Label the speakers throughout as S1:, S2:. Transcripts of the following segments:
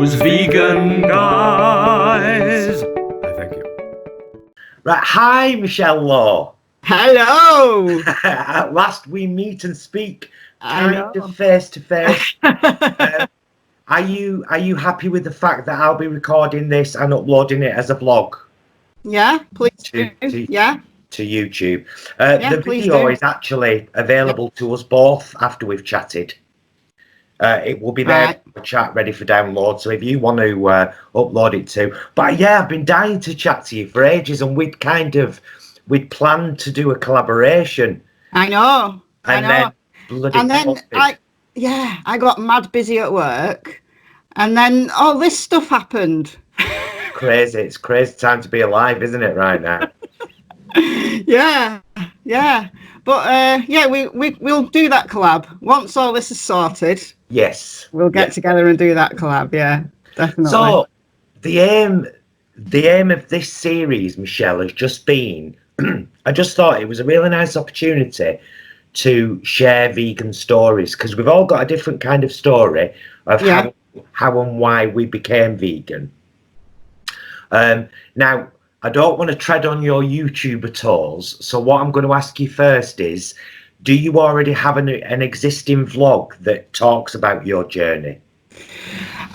S1: those vegan guys. Thank you.
S2: Right, hi Michelle Lowe.
S3: Hello.
S2: At last we meet and speak kind of face to face. Are you happy with the fact that I'll be recording this and uploading it as a vlog?
S3: Yeah, please do. Yeah.
S2: To YouTube. The video is actually available to us both after we've chatted. It will be there for chat ready for download. So if you want to upload it too. But yeah, I've been dying to chat to you for ages, and we'd planned to do a collaboration.
S3: I know.
S2: Then
S3: I got mad busy at work, and then all this stuff happened.
S2: Crazy. It's crazy time to be alive, isn't it, right now?
S3: Yeah. But we'll do that collab once all this is sorted.
S2: Yes,
S3: we'll get together and do that collab. Yeah, definitely.
S2: So the aim of this series, Michelle, has just been I just thought it was a really nice opportunity to share vegan stories, because we've all got a different kind of story of how and why we became vegan. Now, I don't want to tread on your YouTuber toes, so what I'm going to ask you first is, do you already have an existing vlog that talks about your journey?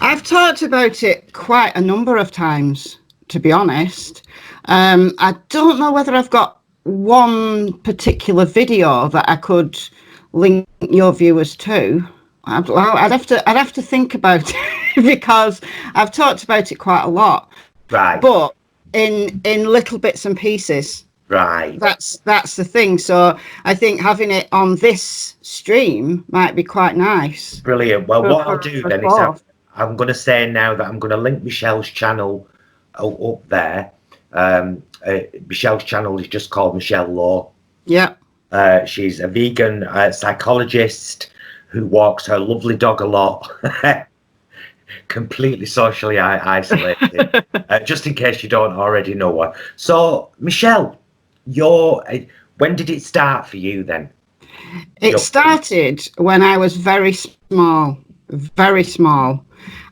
S3: I've talked about it quite a number of times, to be honest. I don't know whether I've got one particular video that I could link your viewers to. I'd have to think about it because I've talked about it quite a lot.
S2: Right.
S3: But in little bits and pieces.
S2: Right.
S3: That's the thing. So I think having it on this stream might be quite nice.
S2: Brilliant. Well, what I'll do then is I'm going to say now that I'm going to link Michelle's channel up there. Michelle's channel is just called Michelle Lowe.
S3: Yeah.
S2: She's a vegan psychologist who walks her lovely dog a lot. Completely socially isolated, just in case you don't already know her. So, Michelle, when did it start for you then?
S3: It started when I was very small.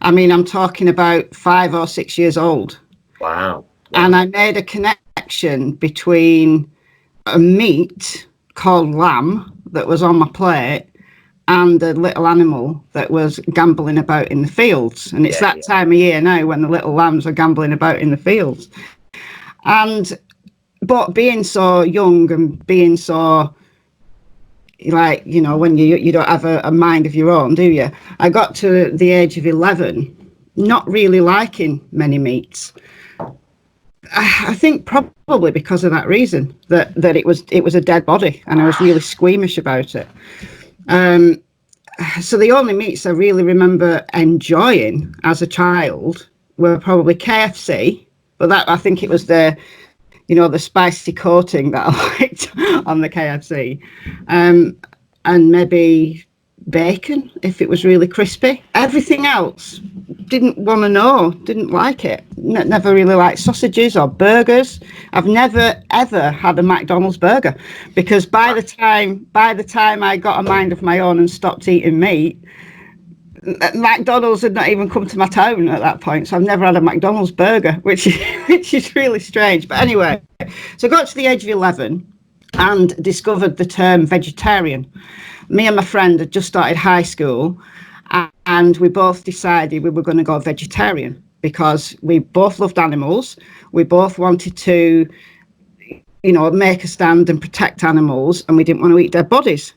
S3: I mean, I'm talking about 5 or 6 years old.
S2: Wow.
S3: And I made a connection between a meat called lamb that was on my plate and a little animal that was gambling about in the fields. And it's that time of year now when the little lambs are gambling about in the fields. But being so young and being so, like, you know, when you don't have a mind of your own, do you? I got to the age of 11 not really liking many meats. I think probably because of that reason, that it was a dead body, and I was really squeamish about it. So the only meats I really remember enjoying as a child were probably KFC, but that, I think it was the spicy coating that I liked on the KFC, and maybe bacon if it was really crispy. Everything else, didn't want to know, didn't like it. Never really liked sausages or burgers. I've never ever had a McDonald's burger, because by the time I got a mind of my own and stopped eating meat, McDonald's had not even come to my town at that point. So I've never had a McDonald's burger, which is really strange. But anyway, so I got to the age of 11 and discovered the term vegetarian. Me and my friend had just started high school, and we both decided we were going to go vegetarian because we both loved animals. We both wanted to, make a stand and protect animals, and we didn't want to eat dead bodies.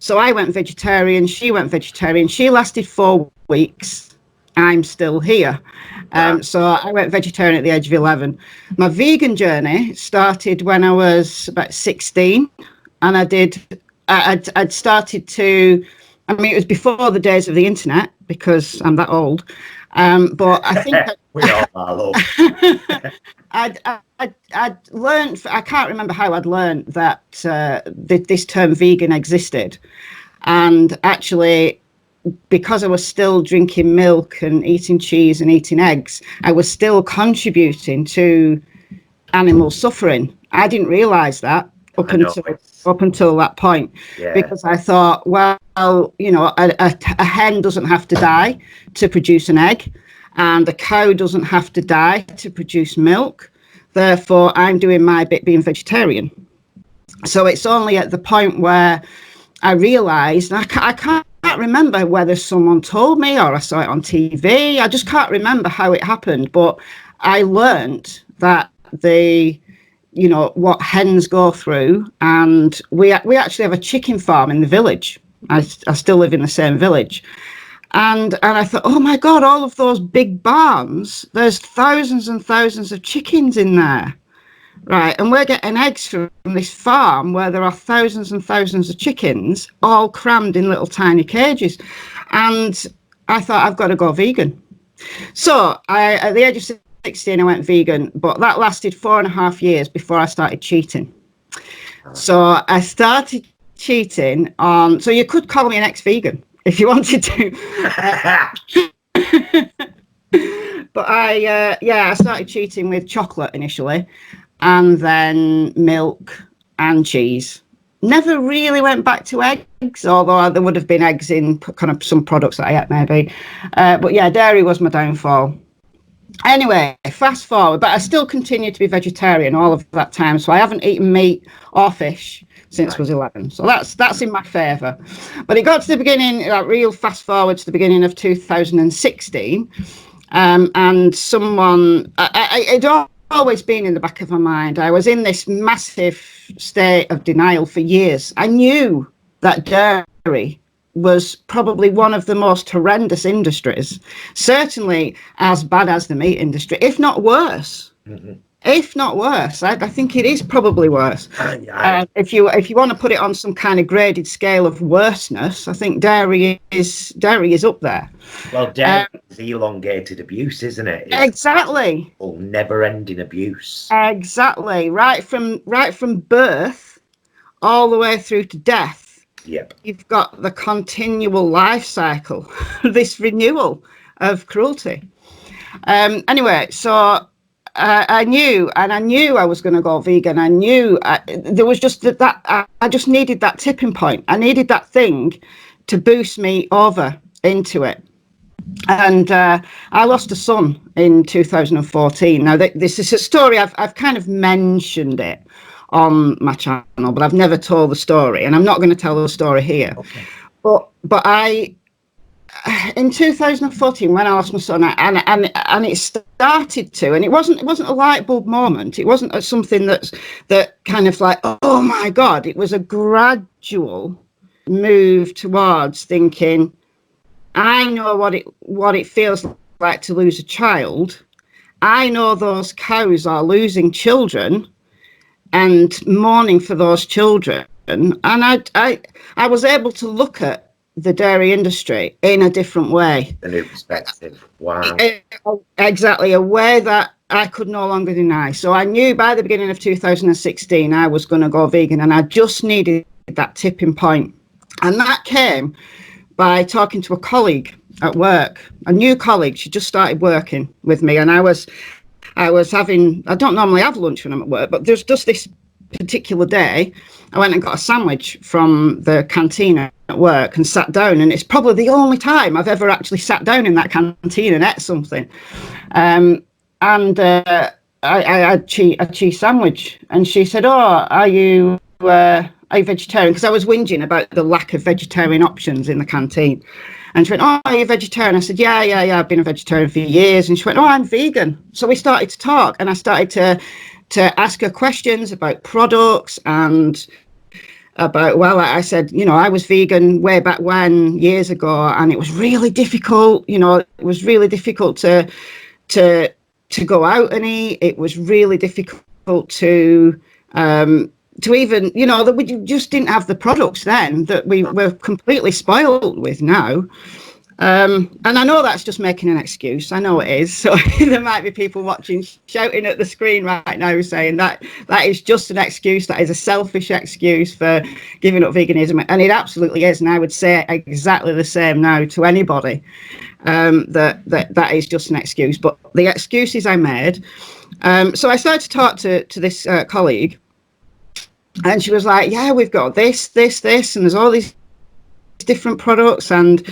S3: So I went vegetarian, she went vegetarian. She lasted 4 weeks. I'm still here. So I went vegetarian at the age of 11. My vegan journey started when I was about 16, and I'd started to, I mean, it was before the days of the internet, because I'm that old. But I think
S2: we all are old.
S3: I'd learned, I can't remember how I'd learned that this term vegan existed. And actually, because I was still drinking milk and eating cheese and eating eggs, I was still contributing to animal suffering. I didn't realise that up until that point, because I thought, well, a hen doesn't have to die to produce an egg. and the cow doesn't have to die to produce milk. Therefore, I'm doing my bit being vegetarian. So it's only at the point where I realised, I can't remember whether someone told me or I saw it on TV. I just can't remember how it happened, but I learnt that what hens go through, and we actually have a chicken farm in the village. I still live in the same village. And I thought, oh my God, all of those big barns, there's thousands and thousands of chickens in there. Right, and we're getting eggs from this farm where there are thousands and thousands of chickens, all crammed in little tiny cages. And I thought, I've got to go vegan. So at the age of 16, I went vegan, but that lasted 4.5 years before I started cheating. So I started cheating on, so you could call me an ex-vegan if you wanted to. But I started cheating with chocolate initially, and then milk and cheese. Never really went back to eggs, although there would have been eggs in kind of some products that I ate maybe. But yeah, dairy was my downfall. Anyway, fast forward, but I still continue to be vegetarian all of that time. So I haven't eaten meat or fish since I was 11. So that's in my favour. But it got to the beginning, real fast forward to the beginning of 2016. And someone, it always been in the back of my mind. I was in this massive state of denial for years. I knew that dairy was probably one of the most horrendous industries, certainly as bad as the meat industry, if not worse. Mm-hmm. If not worse, I think it is probably worse. If you want to put it on some kind of graded scale of worseness, I think dairy is up there.
S2: Well, dairy is elongated abuse, isn't it? It's
S3: exactly.
S2: Never-ending abuse.
S3: Exactly. Right from birth all the way through to death.
S2: Yep.
S3: You've got the continual life cycle, this renewal of cruelty. Anyway, so I knew I was going to go vegan. I knew there was just that I just needed that tipping point. I needed that thing to boost me over into it. And I lost a son in 2014. Now, this is a story I've kind of mentioned it on my channel, but I've never told the story, and I'm not going to tell the story here. Okay. But I, in 2014, when I lost my son, and it started to, and it wasn't a light bulb moment. It wasn't something that kind of like, oh my God. It was a gradual move towards thinking, I know what it feels like to lose a child. I know those cows are losing children and mourning for those children. And I was able to look at the dairy industry in a different way.
S2: A new perspective. Wow.
S3: Exactly, a way that I could no longer deny. So I knew by the beginning of 2016 I was going to go vegan, and I just needed that tipping point. And that came by talking to a colleague at work, a new colleague. She just started working with me, and I was having, I don't normally have lunch when I'm at work, but there's just this particular day, I went and got a sandwich from the canteen at work and sat down, and it's probably the only time I've ever actually sat down in that canteen and ate something. I had a cheese sandwich, and she said, "Oh, are you vegetarian?" Because I was whinging about the lack of vegetarian options in the canteen. And she went, "Oh, are you vegetarian?" I said, yeah, I've been a vegetarian for years. And she went, "Oh, I'm vegan." So we started to talk, and I started to ask her questions about products and about, well, I said, I was vegan way back when, years ago, and it was really difficult. It was really difficult to go out and eat. It was really difficult to even, that we just didn't have the products then that we were completely spoiled with now. And I know that's just making an excuse. I know it is. So there might be people watching shouting at the screen right now saying that is just an excuse. That is a selfish excuse for giving up veganism. And it absolutely is. And I would say exactly the same now to anybody, that is just an excuse. But the excuses I made. So I started to talk to this colleague. And she was like, "Yeah, we've got this, and there's all these different products, and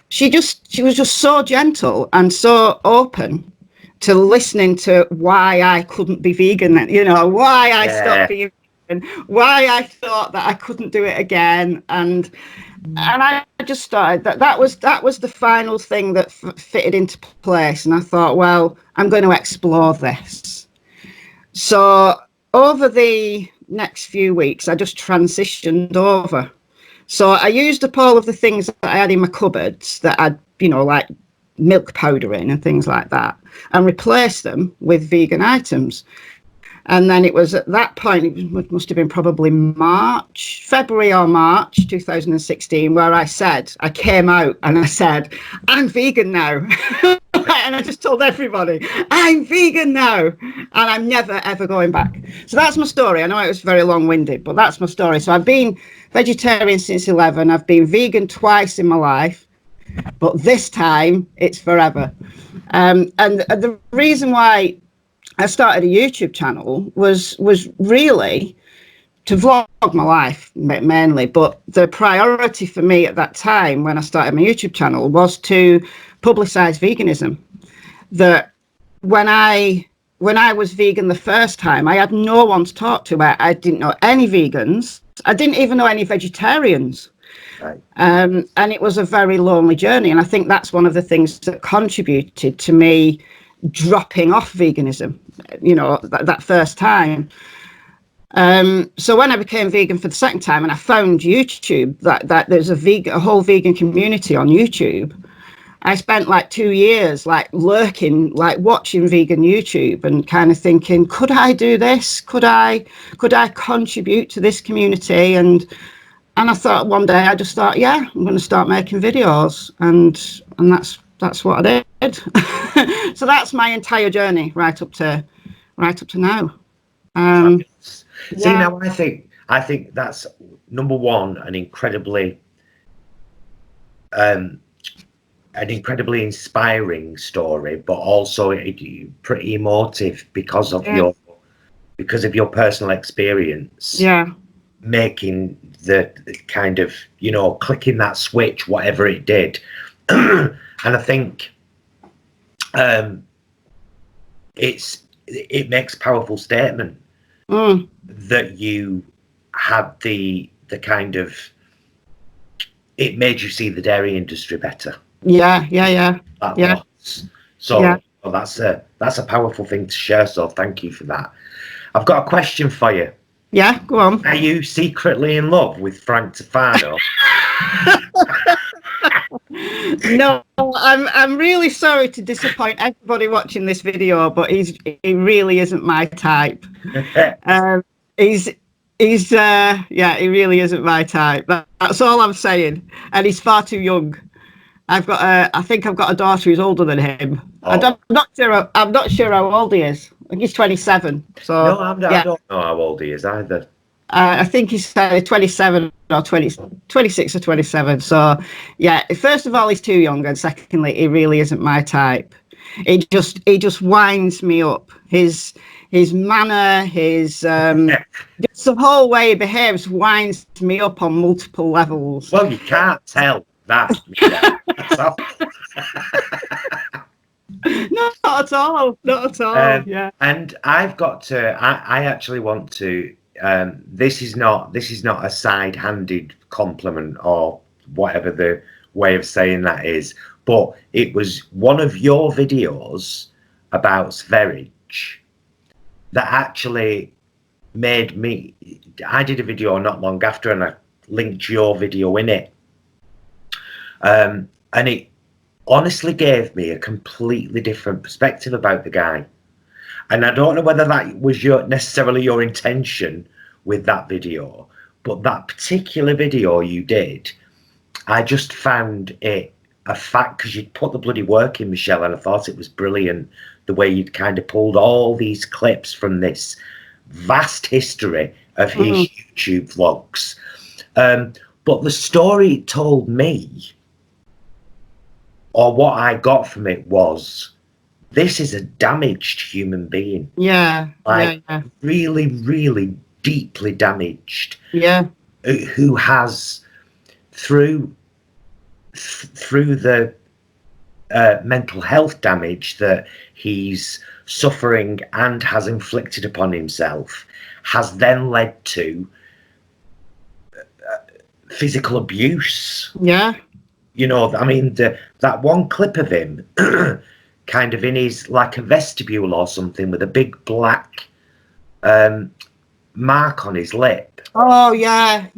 S3: she was just so gentle and so open to listening to why I couldn't be vegan then, you know, why I stopped being vegan, why I thought that I couldn't do it again. And I just started that was the final thing that fitted into place. And I thought, well, I'm going to explore this. So over the next few weeks, I just transitioned over. So I used up all of the things that I had in my cupboards that I'd, you know, like milk powder in and things like that, and replaced them with vegan items. And then it was at that point, it must have been probably February or March 2016, where I came out and I said, I'm vegan now. And I just told everybody, I'm vegan now. And I'm never, ever going back. So that's my story. I know it was very long-winded, but that's my story. So I've been vegetarian since 11. I've been vegan twice in my life, but this time it's forever. And the reason why I started a YouTube channel was really to vlog my life mainly, but the priority for me at that time when I started my YouTube channel was to publicize veganism. That when I was vegan the first time, I had no one to talk to. I didn't know any vegans. I didn't even know any vegetarians. Right. And it was a very lonely journey. And I think that's one of the things that contributed to me dropping off veganism, you know, that first time. So when I became vegan for the second time and I found YouTube, that there's a whole vegan community on YouTube, I spent like 2 years like lurking, like watching vegan YouTube and kind of thinking, could I do this? Could I contribute to this community? And I thought one day, I just thought, yeah, I'm going to start making videos, and that's what I did. So that's my entire journey right up to now.
S2: See, now I think that's number one, an incredibly inspiring story, but also pretty emotive because of your personal experience. Yeah. Making the kind of, you know, clicking that switch, whatever it did. And I think it makes a powerful statement that you had the kind of, it made you see the dairy industry better. Yeah. So well, that's a powerful thing to share. So thank you for that. I've got a question for you.
S3: Yeah, go on.
S2: Are you secretly in love with Frank Tufano?
S3: No, I'm really sorry to disappoint everybody watching this video, but he really isn't my type. He really isn't my type. That's all I'm saying. And he's far too young. I think I've got a daughter who's older than him. Oh. I'm not sure how old he is. I think he's 27. So
S2: no, I don't know how old he is either.
S3: I think he's 27 or 26 or 27. So, yeah, first of all, he's too young. And secondly, he really isn't my type. He just winds me up. His manner, just the whole way he behaves winds me up on multiple levels.
S2: Well, you can't tell that.
S3: Not at all. Yeah.
S2: And I've got to. I actually want to. This is not a side-handed compliment or whatever the way of saying that is, but it was one of your videos about Sverige that actually made me. I did a video not long after, and I linked your video in it, and it honestly gave me a completely different perspective about the guy. And I don't know whether that was necessarily your intention with that video, but that particular video you did, I just found it a fact, because you'd put the bloody work in, Michelle, and I thought it was brilliant the way you'd kind of pulled all these clips from this vast history of his YouTube vlogs. But the story it told me, or what I got from it, was this is a damaged human being.
S3: Yeah.
S2: Really, really deeply damaged.
S3: Yeah.
S2: Who has, through through the mental health damage that he's suffering and has inflicted upon himself has then led to physical abuse.
S3: Yeah.
S2: You know, I mean, that one clip of him kind of in his, like a vestibule or something with a big black mark on his lip.
S3: Oh, yeah.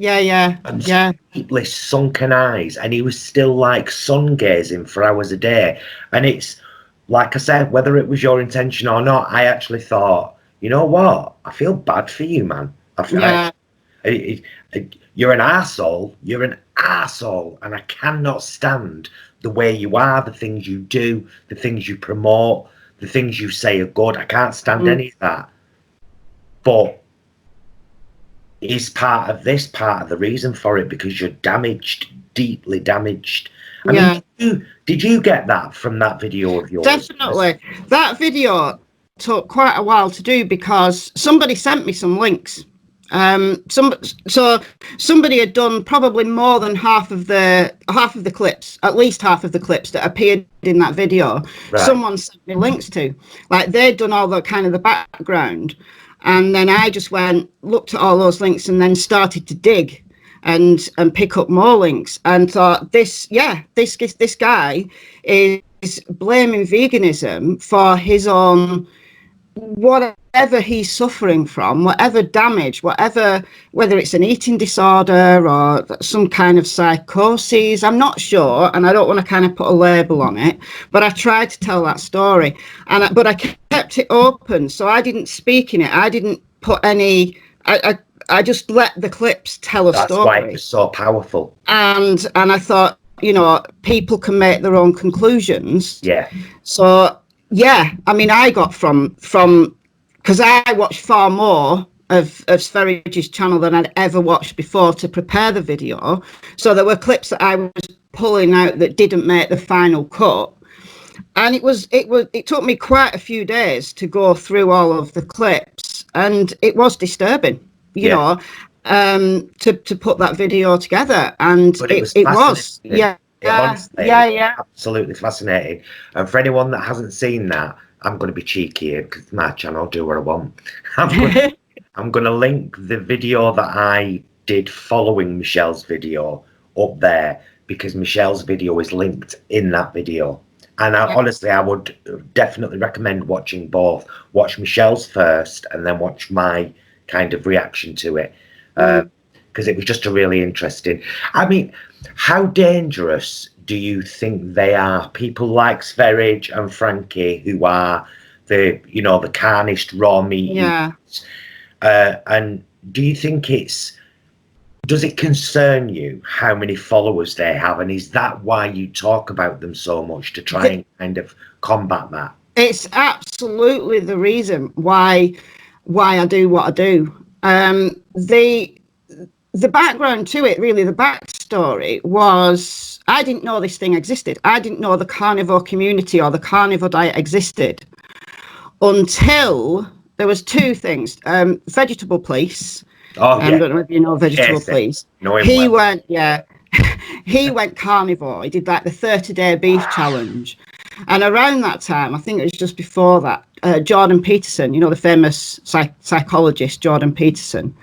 S2: And deeply sunken eyes. And he was still like sun gazing for hours a day. And it's, like I said, whether it was your intention or not, I actually thought, you know what? I feel bad for you, man. You're an arsehole. You're an arsehole. And I cannot stand the way you are, the things you do, the things you promote, the things you say are good. I can't stand any of that. But is part of the reason for it, because you're damaged, deeply damaged. I mean, did you get that from that video of yours?
S3: Definitely. That video took quite a while to do because somebody sent me some links. So somebody had done probably more than half of the clips, at least half of the clips that appeared in that video. Right. Someone sent me links to, like, they'd done all the kind of the background, and then I just looked at all those links and then started to dig and pick up more links and thought, this guy is blaming veganism for his own, whatever he's suffering from, whatever damage, whether it's an eating disorder or some kind of psychosis, I'm not sure, and I don't want to kind of put a label on it, but I tried to tell that story, but I kept it open, so I didn't speak in it. I didn't put any. I just let the clips tell a story.
S2: That's why it was so powerful.
S3: And I thought, you know, people can make their own conclusions.
S2: Yeah.
S3: So. Yeah, I mean, I got from because I watched far more of Sverridge's channel than I'd ever watched before to prepare the video. So there were clips that I was pulling out that didn't make the final cut, and it took me quite a few days to go through all of the clips, and it was disturbing, you know, to put that video together, and it was.
S2: Absolutely fascinating. And for anyone that hasn't seen that, I'm going to be cheeky here because my channel, do what I want. I'm going to link the video that I did following Michelle's video up there, because Michelle's video is linked in that video. And honestly, I would definitely recommend watching both. Watch Michelle's first and then watch my kind of reaction to it. Because it was just a really interesting. I mean, how dangerous do you think they are? People like Sverridge and Frankie, who are the carnaged raw meat.
S3: Yeah.
S2: And do you think does it concern you how many followers they have? And is that why you talk about them so much, to try and kind of combat that?
S3: It's absolutely the reason why I do what I do. The background to it, really, the backstory was, I didn't know this thing existed. I didn't know the carnivore community or the carnivore diet existed until there was two things. Vegetable Police. Oh, yeah. I don't know if you know Vegetable Police. He went carnivore. He did like the 30-day beef challenge. And around that time, I think it was just before that, Jordan Peterson, you know, the famous psychologist Jordan Peterson,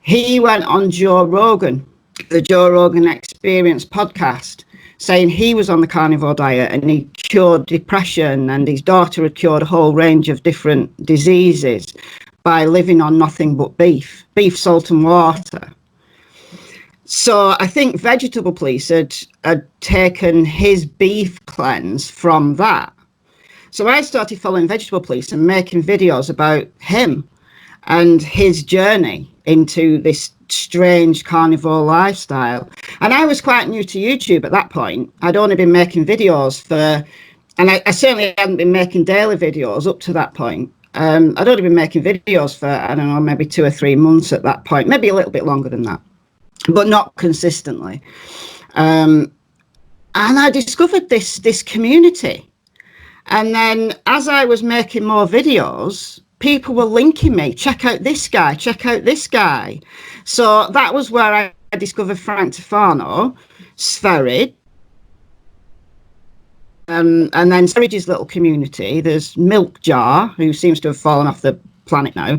S3: he went on Joe Rogan, the Joe Rogan Experience podcast, saying he was on the carnivore diet and he cured depression, and his daughter had cured a whole range of different diseases by living on nothing but beef, salt and water. So I think Vegetable Police had taken his beef cleanse from that. So I started following Vegetable Police and making videos about him and his journey into this strange carnivore lifestyle. And I was quite new to YouTube at that point. I'd only been making videos and I certainly hadn't been making daily videos up to that point. I'd only been making videos for, I don't know, maybe 2 or 3 months at that point, maybe a little bit longer than that, but not consistently. And I discovered this community. And then as I was making more videos, people were linking me, check out this guy, check out this guy. So that was where I discovered Frank Tufano, Sverridge, and then Sarah's little community. There's Milk Jar, who seems to have fallen off the planet now.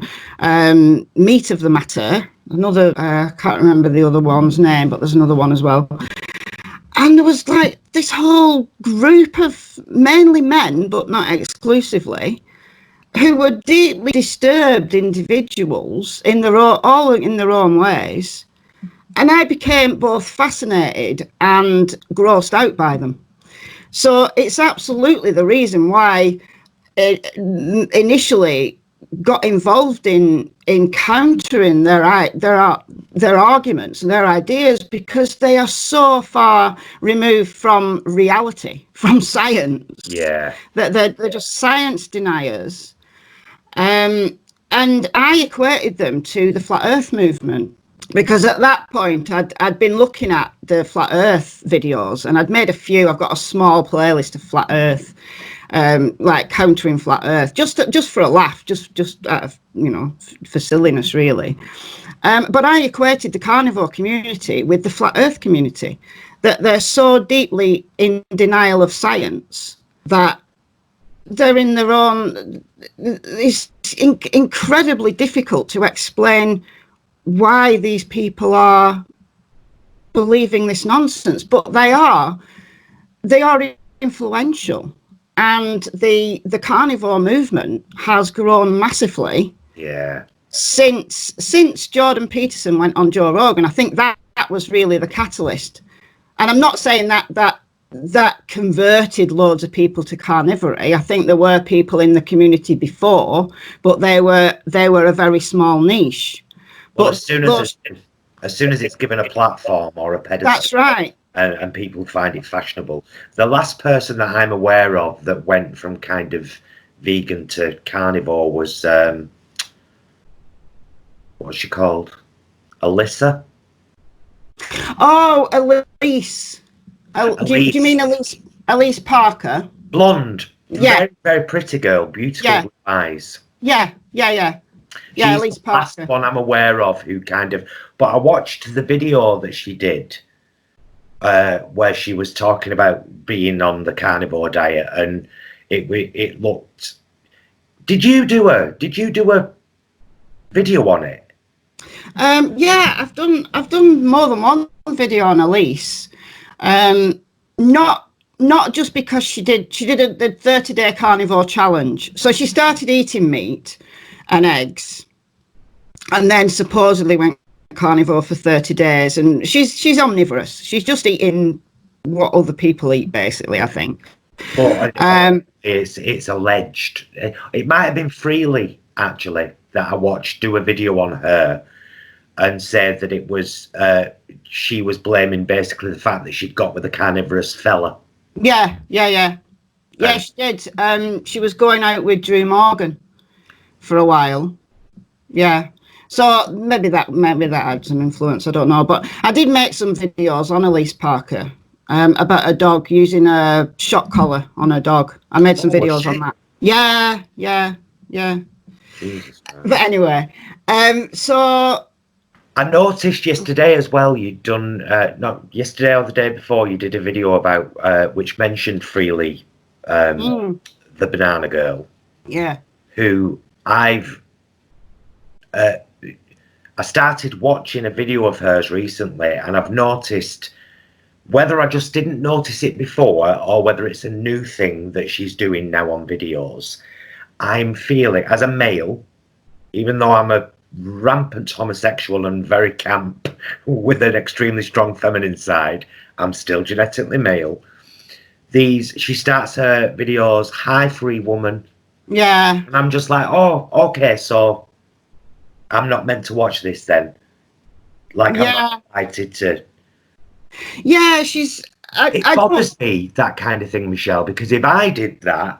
S3: Meat of the Matter, another, I can't remember the other one's name, but there's another one as well. And there was like this whole group of mainly men, but not exclusively, who were deeply disturbed individuals in their own, all in their own ways. And I became both fascinated and grossed out by them. So it's absolutely the reason why it initially got involved in countering their arguments and their ideas, because they are so far removed from reality, from science.
S2: Yeah,
S3: that they're just science deniers. And I equated them to the Flat Earth movement, because at that point I'd been looking at the Flat Earth videos, and I'd made a few. I've got a small playlist of Flat Earth, like countering Flat Earth, just for a laugh, just out of, for silliness, really. But I equated the carnivore community with the Flat Earth community, that they're so deeply in denial of science that they're in their own. It's incredibly difficult to explain why these people are believing this nonsense, but they are influential, and the carnivore movement has grown massively.
S2: Yeah.
S3: Since Jordan Peterson went on Joe Rogan. I think that was really the catalyst. And I'm not saying that converted loads of people to carnivory. I think there were people in the community before, but they were a very small niche.
S2: Well,
S3: But
S2: as soon as it's given a platform or a pedestal,
S3: that's right.
S2: And people find it fashionable. The last person that I'm aware of that went from kind of vegan to carnivore was what's she called? Alyssa?
S3: Oh, Elise. Do you mean Elise Parker?
S2: Blonde.
S3: Yeah.
S2: Very, very pretty girl. Beautiful eyes.
S3: Yeah,
S2: She's
S3: Elise
S2: the last
S3: Parker.
S2: one I'm aware of who kind of... But I watched the video that she did where she was talking about being on the carnivore diet, and it looked... Did you do a video on it?
S3: Yeah, I've done more than one video on Elise. Not just because she did the 30-day carnivore challenge. So she started eating meat and eggs, and then supposedly went carnivore for 30 days. And she's omnivorous. She's just eating what other people eat, basically, I think.
S2: But it's alleged. It might have been Freely, actually, that I watched do a video on her and said that it was she was blaming basically the fact that she'd got with a carnivorous fella. Yeah,
S3: she did. She was going out with Drew Morgan for a while. Yeah. So maybe that had some influence, I don't know. But I did make some videos on Elise Parker about a dog, using a shock collar on her dog. I made some videos on that. Yeah.
S2: Jesus,
S3: but anyway, so
S2: I noticed yesterday as well, you'd done, not yesterday or the day before, you did a video about, which mentioned Freely, the banana girl.
S3: Yeah.
S2: Who I started watching a video of hers recently, and I've noticed, whether I just didn't notice it before or whether it's a new thing that she's doing now on videos, I'm feeling, as a male, even though I'm a rampant homosexual and very camp with an extremely strong feminine side, I'm still genetically male. She starts her videos, "Hi free woman."
S3: Yeah.
S2: And I'm just like, oh, okay, so I'm not meant to watch this then. Like, I'm not excited to. Yeah, it bothers me, that kind of thing, Michelle, because if I did that,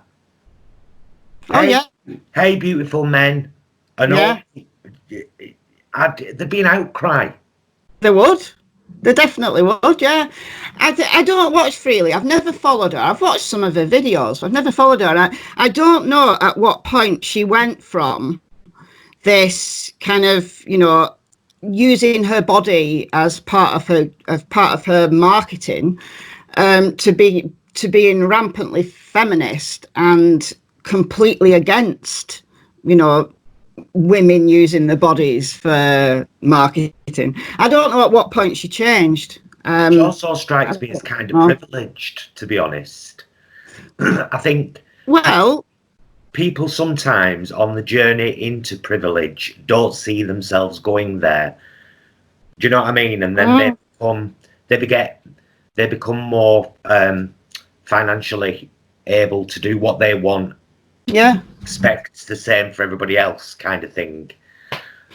S2: hey beautiful men, and all, there'd be an outcry.
S3: There would. There definitely would, yeah. I don't watch Freely. I've never followed her. I've watched some of her videos. I've never followed her. And I don't know at what point she went from this kind of, using her body as part of her marketing, to to being rampantly feminist and completely against, you know, women using their bodies for marketing. I don't know at what point she changed.
S2: It also strikes me as kind of privileged, to be honest. I think people sometimes on the journey into privilege don't see themselves going there. Do you know what I mean? And then they become more financially able to do what they want. Yeah. Expect the same for everybody else, kind of thing.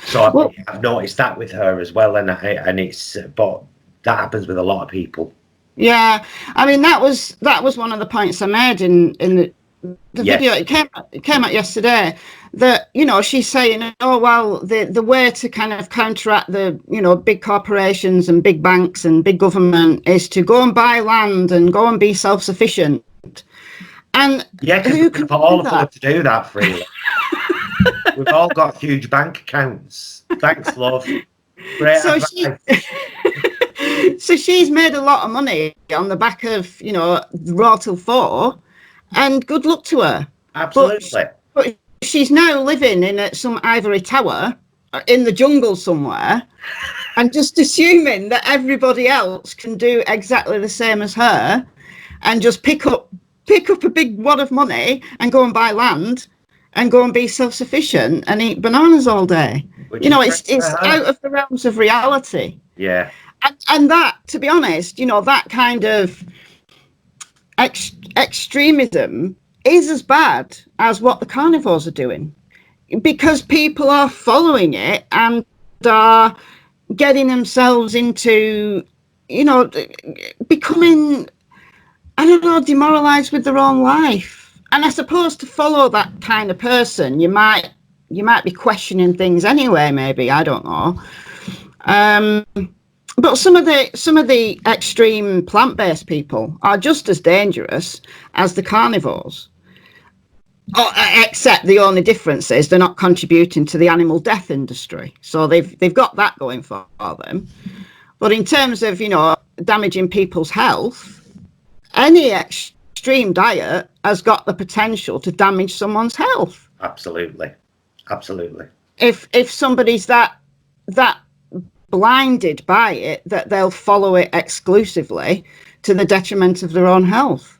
S2: So I've noticed that with her as well, but that happens with a lot of people. Yeah, I mean that was one of the points I made in the video. It came out yesterday that, you know, she's saying, oh well, the way to kind of counteract the, you know, big corporations and big banks and big government is to go and buy land and go and be self-sufficient. And yeah, because we can all afford to do that freely. We've all got huge bank accounts. Thanks, love. Great so she's made a lot of money on the back of, you know, Raw Till 4, and good luck to her. Absolutely. But she's now living in some ivory tower in the jungle somewhere, and just assuming that everybody else can do exactly the same as her, and just pick up a big wad of money and go and buy land and go and be self-sufficient and eat bananas all day. You know, it's out of the realms of reality. Yeah. And that, to be honest, you know, that kind of extremism is as bad as what the carnivores are doing, because people are following it and are getting themselves into, you know, becoming, I don't know, demoralized with their own life. And I suppose to follow that kind of person, you might be questioning things anyway, maybe, I don't know. But some of the extreme plant-based people are just as dangerous as the carnivores. Except the only difference is they're not contributing to the animal death industry. So they've got that going for them. But in terms of, you know, damaging people's health, any extreme diet has got the potential to damage someone's health. Absolutely. Absolutely. If somebody's that blinded by it that they'll follow it exclusively to the detriment of their own health.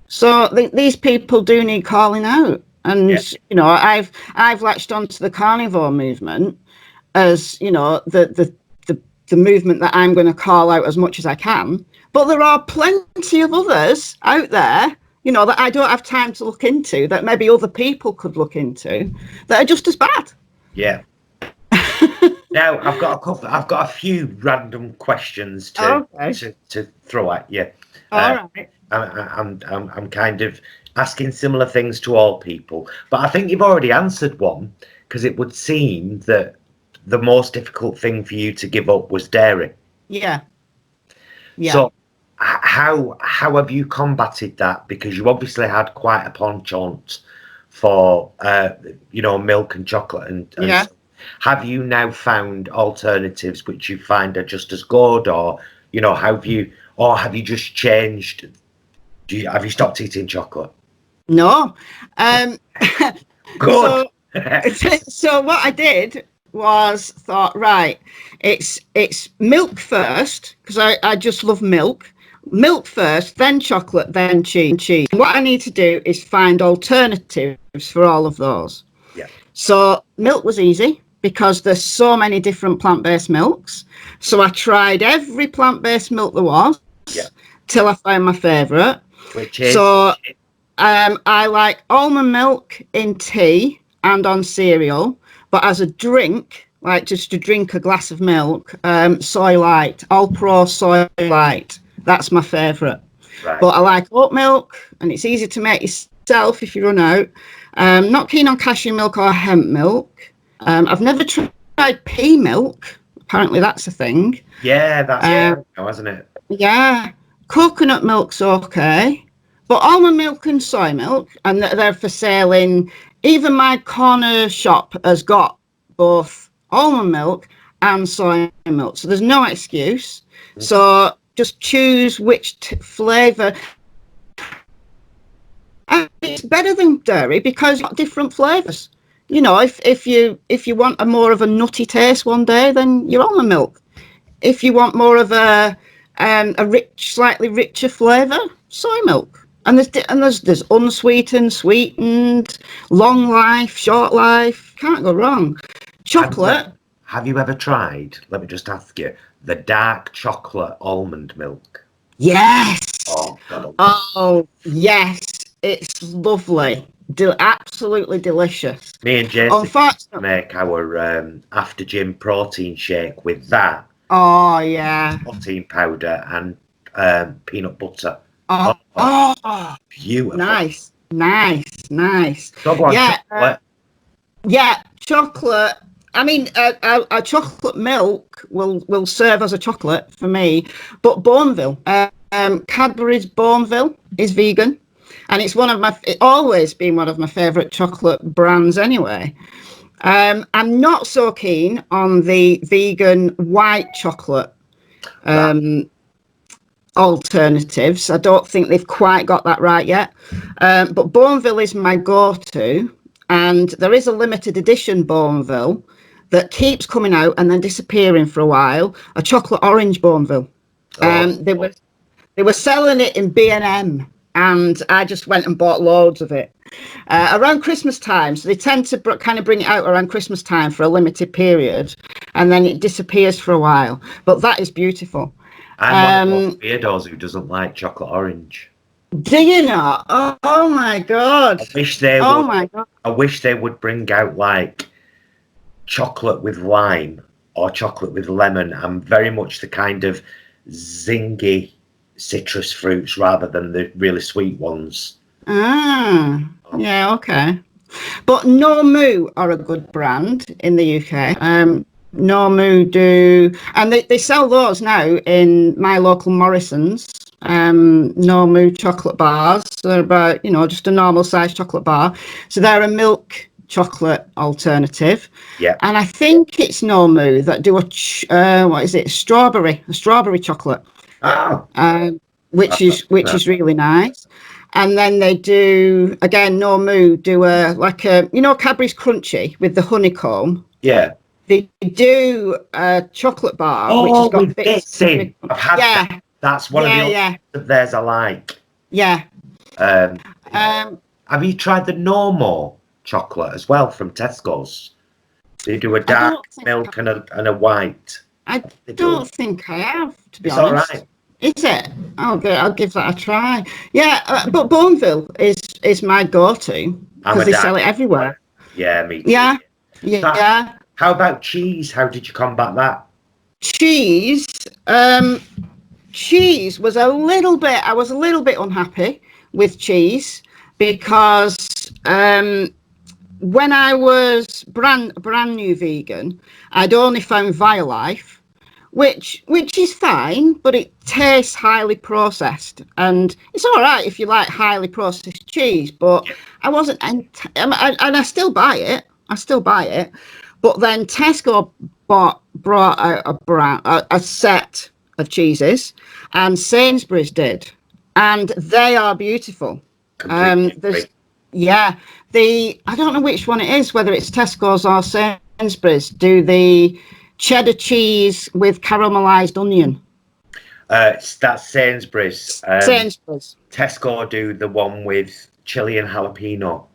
S2: So these people do need calling out. And, you know, I've latched onto the carnivore movement as, you know, the movement that I'm going to call out as much as I can. But there are plenty of others out there, you know, that I don't have time to look into, that maybe other people could look into, that are just as bad. Yeah. Now I've got a few random questions to throw at you. All right. I'm kind of asking similar things to all people, but I think you've already answered one, because it would seem that the most difficult thing for you to give up was dairy. Yeah. Yeah. So how have you combated that? Because you obviously had quite a penchant for you know, milk and chocolate and yeah. Have you now found alternatives which you find are just as good, or, you know, have you just changed? Have you stopped eating chocolate? No. Good. So what I did was thought, right, it's milk first, because I just love milk. Milk first, then chocolate, then cheese. What I need to do is find alternatives for all of those. Yeah. So milk was easy, because there's so many different plant-based milks. So I tried every plant-based milk there was, till I found my favourite. Which is? So I like almond milk in tea and on cereal, but as a drink, like just to drink a glass of milk, soy light, all pro soy light. That's my favourite. Right. But I like oat milk, and it's easy to make yourself if you run out. Not keen on cashew milk or hemp milk. I've never tried pea milk. Apparently that's a thing. Yeah, that's isn't it? Yeah. Coconut milk's okay. But almond milk and soy milk, and they're for sale in, even my corner shop has got both almond milk and soy milk. So there's no excuse. So just choose which flavour.
S3: it's better than dairy because it's got different flavours. You know, if you want a more of a nutty taste one day, then you're almond milk. If you want more of a rich, slightly richer flavour, soy milk. And there's unsweetened, sweetened, long life, short life. Can't go wrong. Chocolate.
S2: Have you ever tried? Let me just ask you, the dark chocolate almond milk.
S3: Yes.
S2: Oh, God.
S3: Oh yes, it's lovely. Absolutely delicious.
S2: Me and Jason make our after gym protein shake with that.
S3: Oh yeah.
S2: Protein powder and peanut butter.
S3: Oh,
S2: beautiful.
S3: Nice.
S2: So go on,
S3: chocolate. Yeah, chocolate. I mean, a chocolate milk will serve as a chocolate for me, but Bourneville, Cadbury's Bourneville is vegan, and it's always been one of my favourite chocolate brands anyway. I'm not so keen on the vegan white chocolate alternatives. I don't think they've quite got that right yet. But Bourneville is my go-to, and there is a limited edition Bourneville that keeps coming out and then disappearing for a while. A chocolate orange Bourneville. They were selling it in B&M, and I just went and bought loads of it around Christmas time. So they tend to kind of bring it out around Christmas time for a limited period, and then it disappears for a while. But that is beautiful.
S2: I'm one of those weirdos who doesn't like chocolate orange.
S3: Do you not? Oh my God!
S2: I wish they
S3: would.
S2: My God! I wish they would bring out like chocolate with lime or chocolate with lemon. I'm very much the kind of zingy citrus fruits rather than the really sweet ones.
S3: Yeah, okay. But No Moo are a good brand in the UK. No Moo do, and they sell those now in my local Morrison's. No Moo chocolate bars. They're about, just a normal size chocolate bar. So they're a milk chocolate alternative.
S2: Yeah.
S3: And I think it's No Moo that do a strawberry chocolate.
S2: Oh.
S3: Which is really nice. And then they do, again, No Moo do Cadbury's Crunchy with the honeycomb.
S2: Yeah.
S3: They do a chocolate bar, which has got bits.
S2: I've had that. That's one of the theirs I like.
S3: Yeah.
S2: Have you tried the No More chocolate as well from Tesco's? They do a dark milk and a white.
S3: I don't think I have, to be honest.
S2: It's all right.
S3: Is it? I'll give that a try. Yeah, but Bourneville is my go-to because they sell it everywhere.
S2: Yeah, me too.
S3: Yeah.
S2: How about cheese? How did you combat that?
S3: Cheese. Cheese was I was a little bit unhappy with cheese because when I was brand new vegan, I'd only found Violife, which is fine, but it tastes highly processed, and it's all right if you like highly processed cheese. But I wasn't, and I still buy it. But then Tesco brought out a set of cheeses, and Sainsbury's did, and they are beautiful. I don't know which one it is, whether it's Tesco's or Sainsbury's, do the cheddar cheese with caramelized onion.
S2: That's Sainsbury's.
S3: Sainsbury's.
S2: Tesco do the one with chili and jalapeno.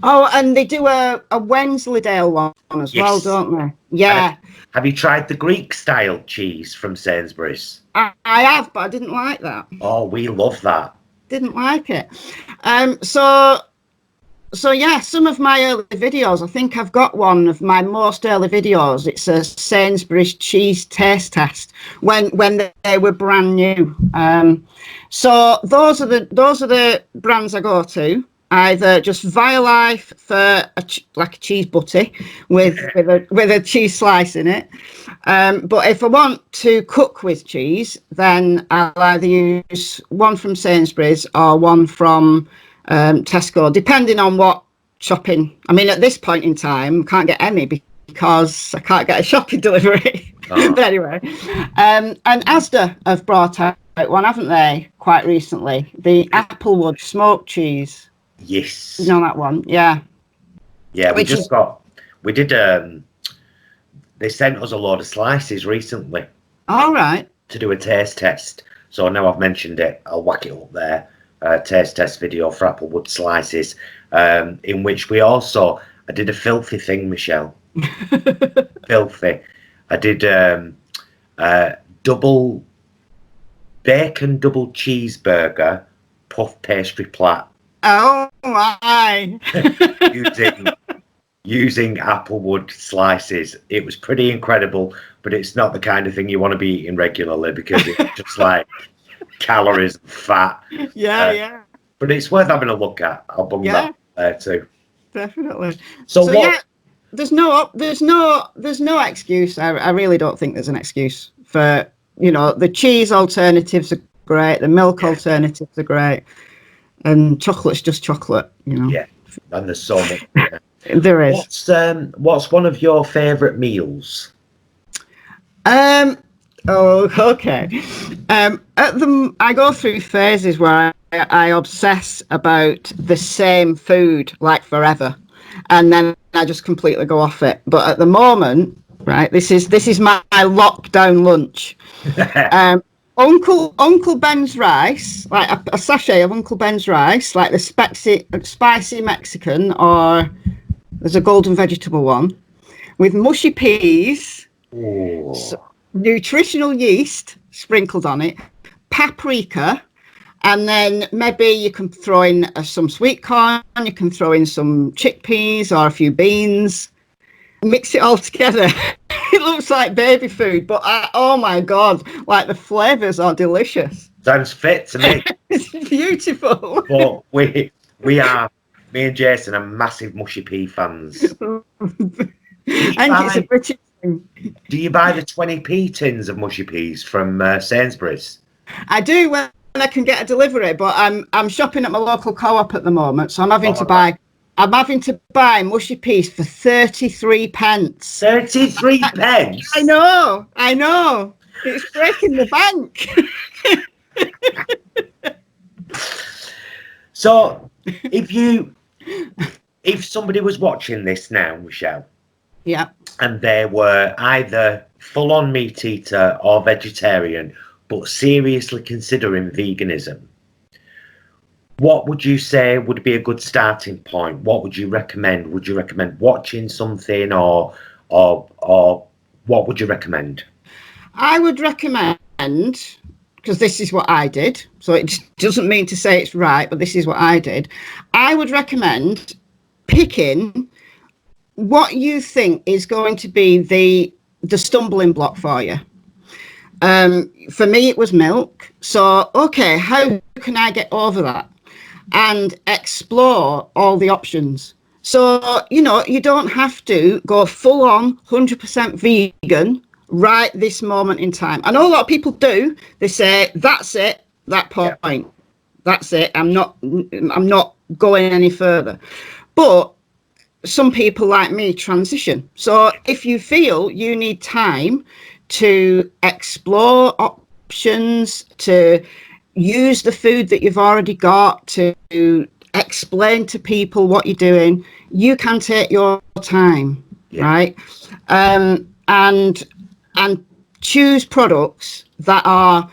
S3: Oh, and they do a Wensleydale one as well, don't they? Yeah.
S2: Have you tried the Greek style cheese from Sainsbury's?
S3: I have, but I didn't like that.
S2: Oh, we love that.
S3: Didn't like it. So yeah, some of my early videos, I think I've got one of my most early videos. It's a Sainsbury's cheese taste test when they were brand new. So those are the brands I go to. Either just Violife for like a cheese butty with a cheese slice in it. But if I want to cook with cheese, then I'll either use one from Sainsbury's or one from Tesco, depending on what shopping. I mean, at this point in time, I can't get any because I can't get a shopping delivery. But anyway, and Asda have brought out one, haven't they, quite recently? The Applewood smoked cheese.
S2: Yes.
S3: You know that one? Yeah.
S2: Yeah, we did, they sent us a load of slices recently.
S3: All right.
S2: To do a taste test. So now I've mentioned it, I'll whack it up there. Taste test video for Applewood slices, in which I did a filthy thing, Michelle. Filthy. I did double bacon double cheeseburger puff pastry plat.
S3: Oh my!
S2: using Applewood slices. It was pretty incredible, but it's not the kind of thing you want to be eating regularly because it's just like calories and fat.
S3: Yeah.
S2: But it's worth having a look at. I'll bung that there too.
S3: Definitely.
S2: So what?
S3: Yeah, there's no excuse. I really don't think there's an excuse for, the cheese alternatives are great, the milk alternatives are great, and chocolate's just chocolate,
S2: Yeah, and there's so much.
S3: There is.
S2: What's one of your favourite meals?
S3: Oh, okay. I go through phases where I obsess about the same food like forever, and then I just completely go off it. But at the moment, right, this is my lockdown lunch. Uncle Ben's rice, like a sachet of Uncle Ben's rice, like the spicy Mexican, or there's a golden vegetable one with mushy peas, nutritional yeast sprinkled on it, paprika, and then maybe you can throw in some sweet corn, you can throw in some chickpeas or a few beans, mix it all together. It looks like baby food, but oh my God, like the flavours are delicious.
S2: Sounds fit to me.
S3: It's beautiful.
S2: But me and Jason are massive mushy pea fans.
S3: And it's a British thing.
S2: Do you buy the 20p tins of mushy peas from Sainsbury's?
S3: I do when I can get a delivery, but I'm shopping at my local co-op at the moment, so I'm having to buy mushy peas for 33 pence.
S2: 33 pence?
S3: I know. It's breaking the bank.
S2: So, if somebody was watching this now, Michelle,
S3: yeah,
S2: and they were either full-on meat eater or vegetarian, but seriously considering veganism, what would you say would be a good starting point? What would you recommend? Would you recommend watching something, or what would you recommend?
S3: I would recommend, because this is what I did, so it doesn't mean to say it's right, but this is what I did. I would recommend picking what you think is going to be the stumbling block for you. For me, it was milk. So, okay, how can I get over that? And explore all the options. So, you don't have to go full on 100% vegan right this moment in time. I know a lot of people do. They say, that's it, that point. Yeah. That's it. I'm not going any further. But some people like me transition. So if you feel you need time to explore options, to use the food that you've already got, to explain to people what you're doing, you can take your time, right? And choose products that are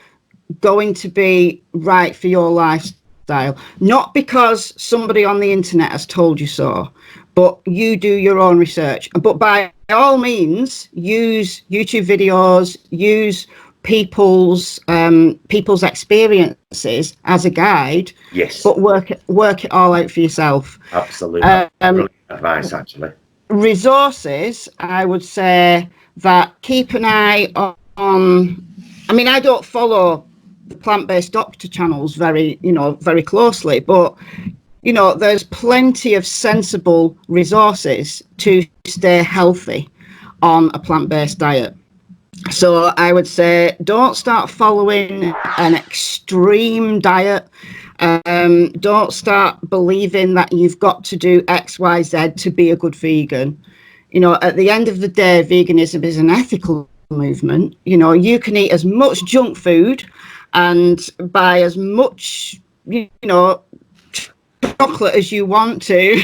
S3: going to be right for your lifestyle, not because somebody on the internet has told you so, but you do your own research. But by all means, use YouTube videos, use people's experiences as a guide.
S2: Yes.
S3: But work it all out for yourself.
S2: Absolutely. Brilliant advice, actually.
S3: Resources, I would say that keep an eye on. I mean, I don't follow the plant-based doctor channels very closely, but there's plenty of sensible resources to stay healthy on a plant-based diet. So I would say don't start following an extreme diet. Don't start believing that you've got to do X, Y, Z to be a good vegan. At the end of the day, veganism is an ethical movement. You can eat as much junk food and buy as much, chocolate as you want to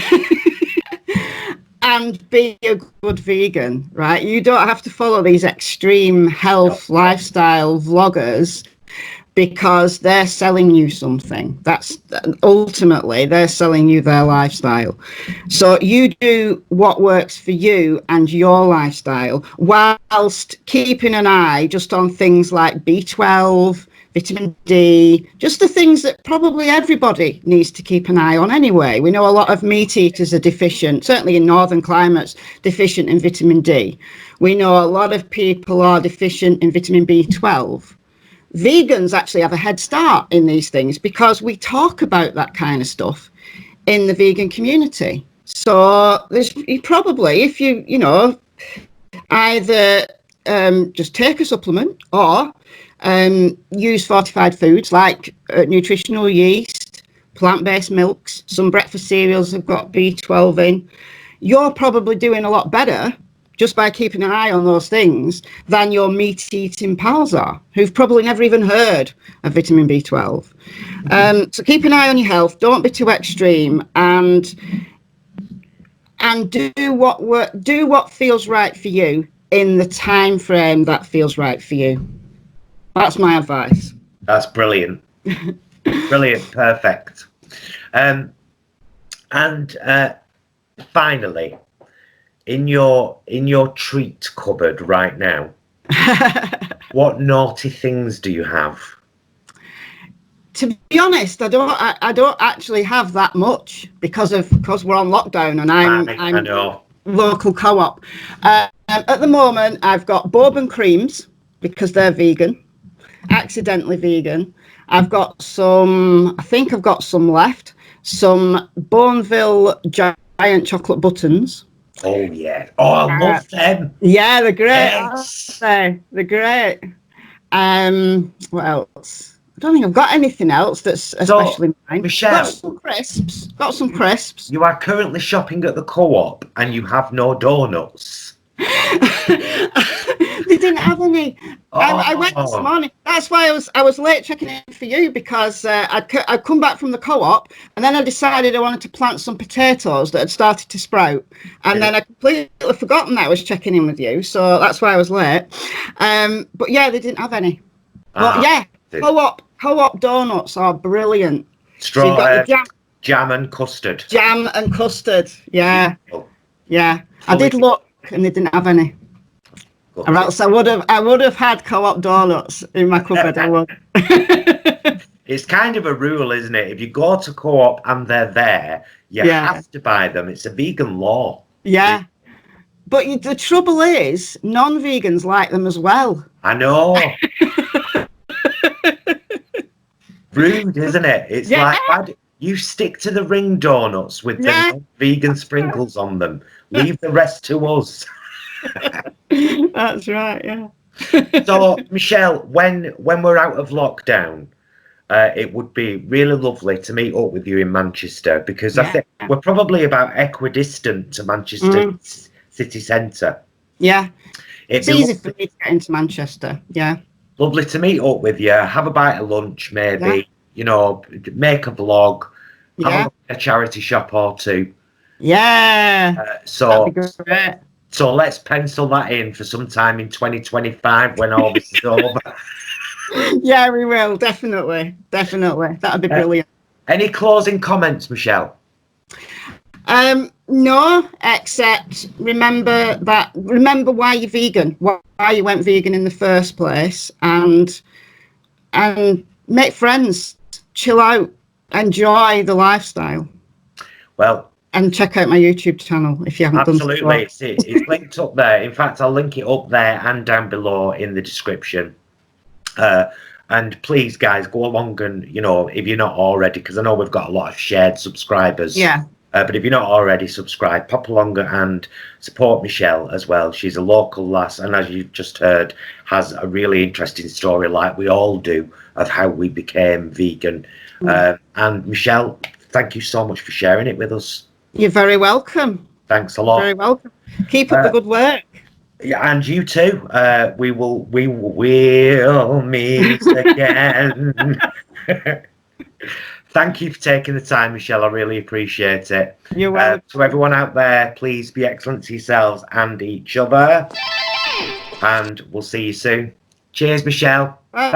S3: and be a good vegan, right? You don't have to follow these extreme health lifestyle vloggers because they're selling you something. That's ultimately, they're selling you their lifestyle. So you do what works for you and your lifestyle, whilst keeping an eye just on things like B12, vitamin D, just the things that probably everybody needs to keep an eye on anyway. We know a lot of meat eaters are deficient, certainly in northern climates, deficient in vitamin D. We know a lot of people are deficient in vitamin B12. Vegans actually have a head start in these things because we talk about that kind of stuff in the vegan community. So there's probably, if you either just take a supplement or use fortified foods like nutritional yeast, plant-based milks, some breakfast cereals have got B12 in, you're probably doing a lot better just by keeping an eye on those things than your meat-eating pals are, who've probably never even heard of vitamin B12. So keep an eye on your health, don't be too extreme, and do what feels right for you in the time frame that feels right for you. That's my advice.
S2: That's brilliant. Brilliant, perfect. And finally, in your treat cupboard right now, what naughty things do you have?
S3: To be honest, I don't actually have that much because we're on lockdown and I'm local co-op. At the moment, I've got bourbon creams because they're vegan, accidentally vegan. I think I've got some left. Some Bourneville giant chocolate buttons.
S2: Oh yeah! Oh, I love them.
S3: Yeah, they're great.
S2: Yes.
S3: They're great. What else? I don't think I've got anything else that's especially mine.
S2: Michelle,
S3: got some crisps.
S2: You are currently shopping at the co-op and you have no donuts.
S3: They didn't have any. I went this morning. That's why I was late checking in for you, because I'd come back from the co-op and then I decided I wanted to plant some potatoes that had started to sprout, and then I completely forgotten that I was checking in with you, so that's why I was late. But yeah, they didn't have any. But yeah, co-op donuts are brilliant.
S2: So you've got the jam and custard.
S3: Jam and custard. Yeah, yeah. I did look, and they didn't have any. Or else I would have had co-op donuts in my cupboard. I would.
S2: It's kind of a rule, isn't it? If you go to co-op and they're there, you have to buy them. It's a vegan law.
S3: Yeah. But the trouble is, non-vegans like them as well.
S2: I know. Rude, isn't it? It's like, why do you stick to the ring donuts with the vegan sprinkles on them? Leave the rest to us.
S3: That's right, yeah.
S2: So, Michelle, when we're out of lockdown, it would be really lovely to meet up with you in Manchester, because I think we're probably about equidistant to Manchester city centre. Yeah.
S3: It's easy for me to get into Manchester, yeah.
S2: Lovely to meet up with you, have a bite of lunch maybe, you know, make a vlog, have a look at a charity shop or two.
S3: Yeah, that'd be great.
S2: So let's pencil that in for sometime in 2025 when all this is over.
S3: Yeah, we will, definitely. That'd be brilliant.
S2: Any closing comments, Michelle?
S3: No, except remember why you're vegan, why you went vegan in the first place, and make friends, chill out, enjoy the lifestyle. Well, and check out my YouTube channel if you haven't done so.
S2: Absolutely, it's linked up there. In fact, I'll link it up there and down below in the description. And please, guys, go along and, you know, if you're not already, because I know we've got a lot of shared subscribers.
S3: Yeah.
S2: But if you're not already subscribed, pop along and support Michelle as well. She's a local lass, and as you've just heard, has a really interesting story, like we all do, of how we became vegan. And Michelle, thank you so much for sharing it with us.
S3: You're very welcome.
S2: Thanks a lot.
S3: Very welcome. Keep up the good work.
S2: Yeah, and you too. We will meet again. Thank you for taking the time, Michelle. I really appreciate it.
S3: You're welcome.
S2: To everyone out there, please be excellent to yourselves and each other. And we'll see you soon. Cheers, Michelle.
S3: Bye.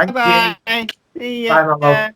S2: Thank you.
S3: See
S2: Bye, my love.
S3: ya.